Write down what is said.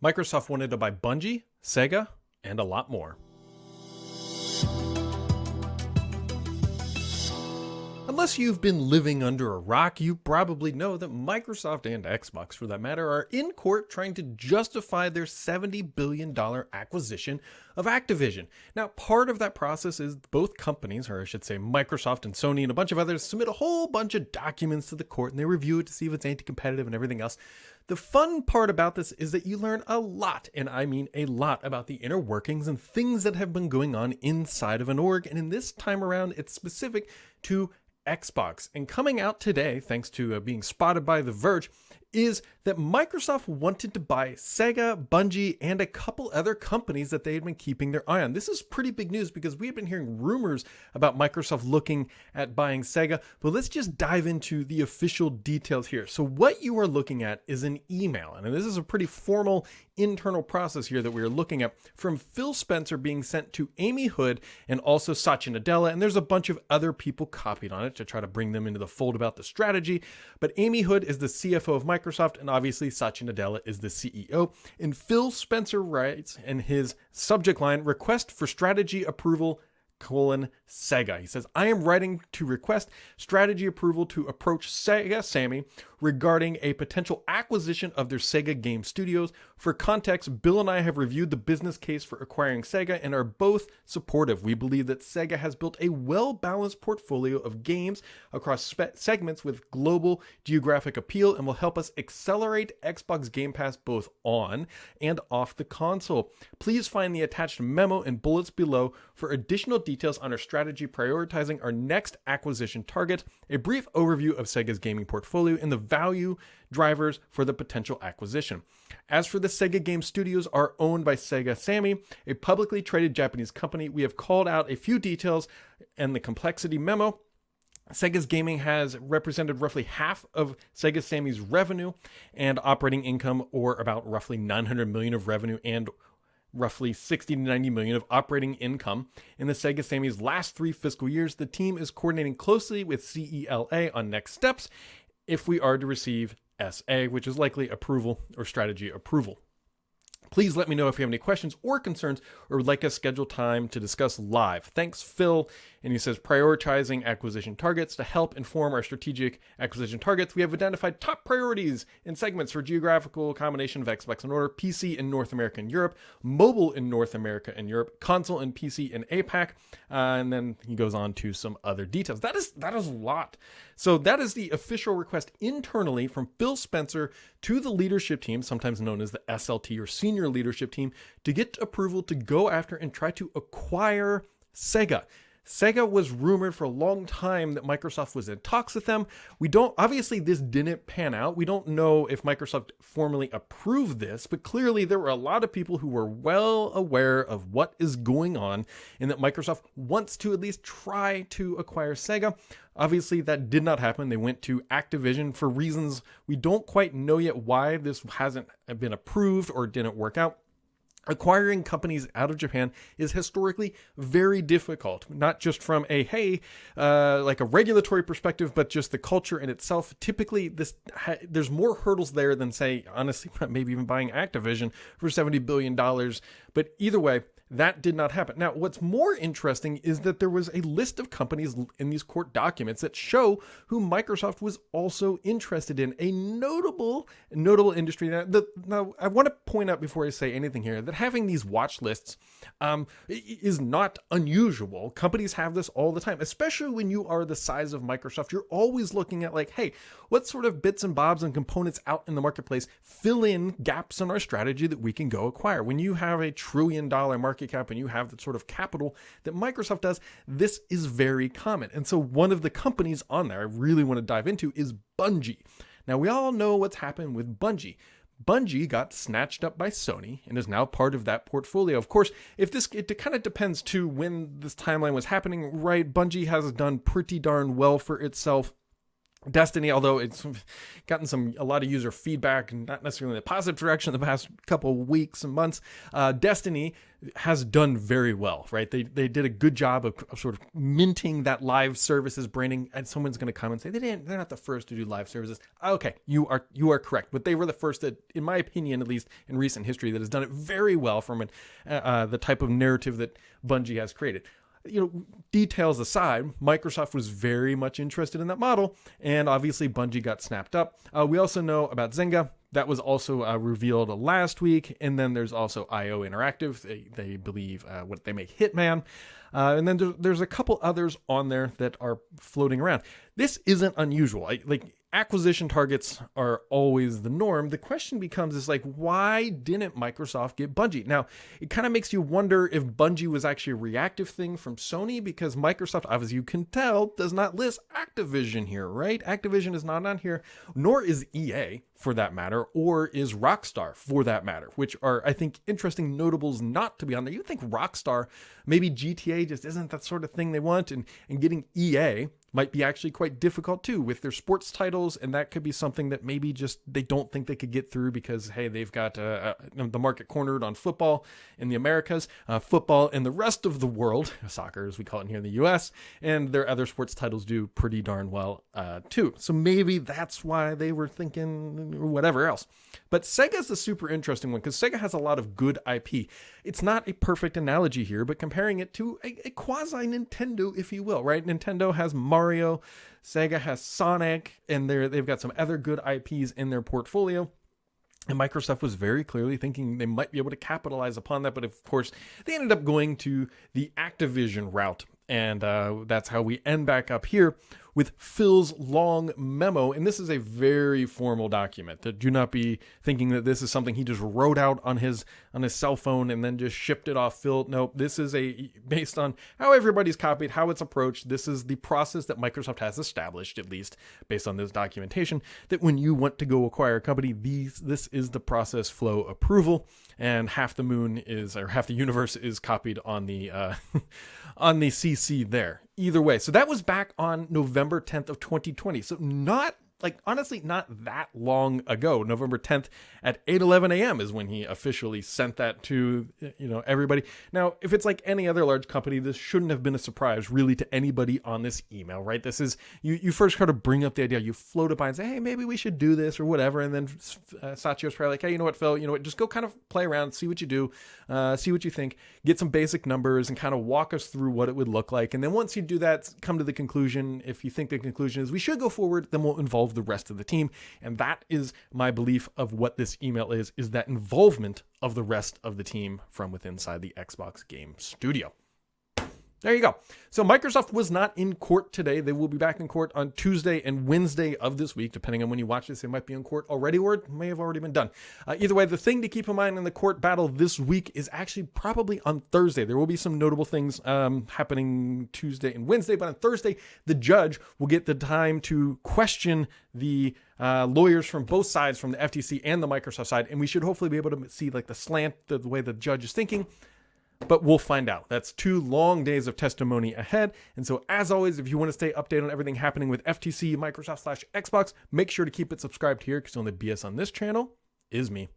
Microsoft wanted to buy Bungie, Sega, and a lot more. Unless you've been living under a rock, you probably know that Microsoft and Xbox, for that matter, are in court trying to justify their $70 billion acquisition of Activision. Now, part of that process is both companies, or I should say Microsoft and Sony and a bunch of others, submit a whole bunch of documents to the court and they review it to see if it's anti-competitive and everything else. The fun part about this is that you learn a lot, and I mean a lot, about the inner workings and things that have been going on inside of an org, and in this time around, it's specific to Xbox. And coming out today, thanks to being spotted by The Verge, is that Microsoft wanted to buy Sega, Bungie, and a couple other companies that they had been keeping their eye on. This is pretty big news because we have been hearing rumors about Microsoft looking at buying Sega, but let's just dive into the official details here. So what you are looking at is an email, and this is a pretty formal internal process here that we are looking at, from Phil Spencer being sent to Amy Hood and also Satya Nadella, and there's a bunch of other people copied on it to try to bring them into the fold about the strategy. But Amy Hood is the CFO of Microsoft, and obviously Satya Nadella is the CEO. And Phil Spencer writes in his subject line, "Request for strategy approval, Sega." He says, "I am writing to request strategy approval to approach Sega Sammy regarding a potential acquisition of their Sega game studios. For context, Bill and I have reviewed the business case for acquiring Sega and are both supportive. We believe that Sega has built a well-balanced portfolio of games across segments with global geographic appeal and will help us accelerate Xbox Game Pass both on and off the console. Please find the attached memo and bullets below for additional details on our strategy prioritizing our next acquisition target, a brief overview of Sega's gaming portfolio, and the value drivers for the potential acquisition. As for the Sega game studios are owned by Sega Sammy, a publicly traded Japanese company. We have called out a few details and the complexity memo. Sega's gaming has represented roughly half of Sega Sammy's revenue and operating income, or about roughly $900 million of revenue and roughly 60 to 90 million of operating income in the Sega Sammy's last 3 fiscal years. The team is coordinating closely with CELA on next steps if we are to receive SA, which is likely approval or strategy approval. Please let me know if you have any questions or concerns or would like us schedule time to discuss live. Thanks, Phil." And he says, "Prioritizing acquisition targets. To help inform our strategic acquisition targets, we have identified top priorities in segments for geographical combination of Xbox and order, PC in North America and Europe, mobile in North America and Europe, console and PC in APAC." And then he goes on to some other details. That is a lot. So that is the official request internally from Phil Spencer to the leadership team, sometimes known as the SLT or senior leadership team, to get approval to go after and try to acquire Sega. Sega was rumored for a long time that Microsoft was in talks with them. Obviously this didn't pan out. We don't know if Microsoft formally approved this, but clearly there were a lot of people who were well aware of what is going on and that Microsoft wants to at least try to acquire Sega. Obviously that did not happen. They went to Activision for reasons we don't quite know yet why this hasn't been approved or didn't work out. Acquiring companies out of Japan is historically very difficult, not just from like a regulatory perspective, but just the culture in itself. Typically, there's more hurdles there than, say, honestly, maybe even buying Activision for $70 billion. But either way, that did not happen. Now, what's more interesting is that there was a list of companies in these court documents that show who Microsoft was also interested in, a notable industry. Now, I want to point out before I say anything here that having these watch lists is not unusual. Companies have this all the time, especially when you are the size of Microsoft. You're always looking at like, hey, what sort of bits and bobs and components out in the marketplace fill in gaps in our strategy that we can go acquire. When you have a $1 trillion market cap and you have the sort of capital that Microsoft does, this is very common. And so one of the companies on there I really want to dive into is Bungie. Now, we all know what's happened with Bungie. Bungie got snatched up by Sony and is now part of that portfolio. Of course, it kind of depends to when this timeline was happening, right? Bungie has done pretty darn well for itself Destiny, although it's gotten a lot of user feedback, not necessarily in the positive direction the past couple of weeks and months, Destiny has done very well, right? They did a good job of sort of minting that live services branding, and someone's going to come and say they're not the first to do live services. Okay, you are correct, but they were the first that, in my opinion, at least in recent history, that has done it very well from the type of narrative that Bungie has created. Details aside, Microsoft was very much interested in that model, and obviously Bungie got snapped up. We also know about Zynga. That was also revealed last week, and then there's also IO Interactive. They believe what they make Hitman. And then there's a couple others on there that are floating around. This isn't unusual. Acquisition targets are always the norm. The question becomes why didn't Microsoft get Bungie? Now, it kind of makes you wonder if Bungie was actually a reactive thing from Sony, because Microsoft, as you can tell, does not list Activision here, right? Activision is not on here, nor is EA for that matter, or is Rockstar for that matter, which are, I think, interesting notables not to be on there. You think Rockstar, maybe GTA just isn't that sort of thing they want, and getting EA might be actually quite difficult too with their sports titles, and that could be something that maybe just they don't think they could get through because, hey, they've got the market cornered on football in the Americas, football in the rest of the world, soccer as we call it here in the US, and their other sports titles do pretty darn well too. So maybe that's why they were thinking or whatever else. But Sega's a super interesting one because Sega has a lot of good IP. It's not a perfect analogy here, but comparing it to a quasi-Nintendo, if you will, right? Nintendo has Mario, Sega has Sonic, and they've got some other good IPs in their portfolio. And Microsoft was very clearly thinking they might be able to capitalize upon that, but of course, they ended up going to the Activision route. And that's how we end back up here with Phil's long memo. And this is a very formal document. Do not be thinking that this is something he just wrote out on his cell phone and then just shipped it off. Phil, nope, this is based on how everybody's copied, how it's approached. This is the process that Microsoft has established, at least based on this documentation, that when you want to go acquire a company, this is the process flow approval. And half the universe is copied on the on the CC there. Either way, so that was back on November 10th of 2020. So honestly, not that long ago. November 10th at 8:11 a.m. is when he officially sent that to, everybody. Now, if it's like any other large company, this shouldn't have been a surprise really to anybody on this email, right? This is, you first kind of bring up the idea, you float it by and say, hey, maybe we should do this or whatever. And then Satya's probably like, hey, you know what, Phil, just go kind of play around, see what you do, see what you think, get some basic numbers and kind of walk us through what it would look like. And then once you do that, come to the conclusion. If you think the conclusion is we should go forward, then we'll involve the rest of the team. And that is my belief of what this email is that involvement of the rest of the team from within inside the Xbox game studio. There you go. So Microsoft was not in court today. They will be back in court on Tuesday and Wednesday of this week. Depending on when you watch this, they might be in court already, or it may have already been done. Either way, the thing to keep in mind in the court battle this week is actually probably on Thursday. There will be some notable things happening Tuesday and Wednesday, but on Thursday, the judge will get the time to question the lawyers from both sides, from the FTC and the Microsoft side, and we should hopefully be able to see the slant, the way the judge is thinking. But we'll find out. That's 2 long days of testimony ahead. And so, as always, if you want to stay updated on everything happening with FTC, Microsoft / Xbox, make sure to keep it subscribed here, because the only BS on this channel is me.